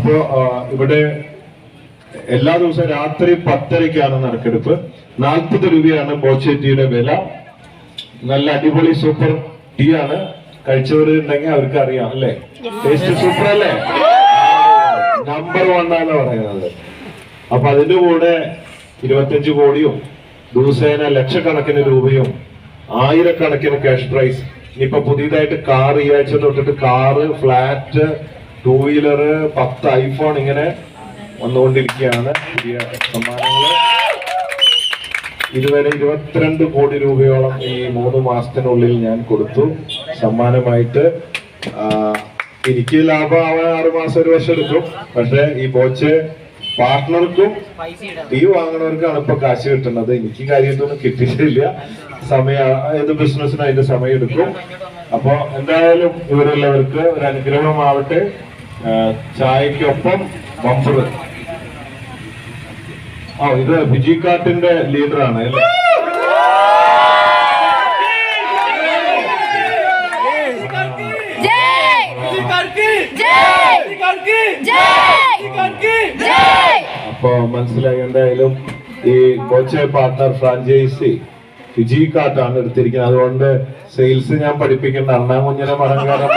അപ്പോ ഇവിടെ എല്ലാ ദിവസവും രാത്രി 10:30-ക്കാണ് നറുക്കെടുപ്പ്. 40 രൂപയാണ് ബോച്ചെ ടീയുടെ വില. നല്ല അടിപൊളി സൂപ്പർ ടീ ആണ്. കഴിച്ചവരുണ്ടെങ്കിൽ അവർക്ക് അറിയാം അല്ലേ? ടേസ്റ്റ് സൂപ്പർ അല്ലേ? നമ്പർ 1 ആണ് പറയുന്നത്. അപ്പൊ അതിന്റെ കൂടെ 25 കോടിയും ദിവസേന ലക്ഷക്കണക്കിന് രൂപയും ആയിരക്കണക്കിന് ക്യാഷ് പ്രൈസ്. ഇനിയിപ്പൊ പുതിയതായിട്ട് കാർ ഈ ആഴ്ച തൊട്ടിട്ട് കാറ്, ഫ്ലാറ്റ്, 2 വീലറ്, 10 ഐഫോൺ ഇങ്ങനെ വന്നുകൊണ്ടിരിക്കുകയാണ് പുതിയ സമ്മാനങ്ങള്. ഇതുവരെ 22 കോടി രൂപയോളം ഈ 3 മാസത്തിനുള്ളിൽ ഞാൻ കൊടുത്തു സമ്മാനമായിട്ട്. എനിക്ക് ലാഭമാവാൻ 6 മാസം 1 വർഷം എടുക്കും. പക്ഷെ ഈ ബോച്ചെ പാർട്ട്ണർക്കും ടീ വാങ്ങണവർക്കാണ് ഇപ്പൊ കാശ് കിട്ടുന്നത്. എനിക്ക് കാര്യമായിട്ടൊന്നും കിട്ടിയിട്ടില്ല. ഏത് ബിസിനസ്സിനും അതിന്റെ സമയം എടുക്കും. അപ്പൊ എന്തായാലും ഇവരെല്ലാവർക്ക് ഒരു അനുഗ്രഹമാവട്ടെ. ചായക്കൊപ്പം ബമ്പർ. ഇത് ഫിജിക്കാട്ടിന്റെ ലീഡറാണ് അല്ലേ? അപ്പൊ മനസ്സിലായി. എന്തായാലും ഈ ബോച്ചെ പാർട്ട്ണർ ഫ്രാഞ്ചൈസി ഫിജിക്കാട്ടാണ് എടുത്തിരിക്കുന്നത്. അതുകൊണ്ട് സെയിൽസ് ഞാൻ പഠിപ്പിക്കേണ്ട. അണ്ണാമുഞ്ഞിനെ മറങ്ങാനും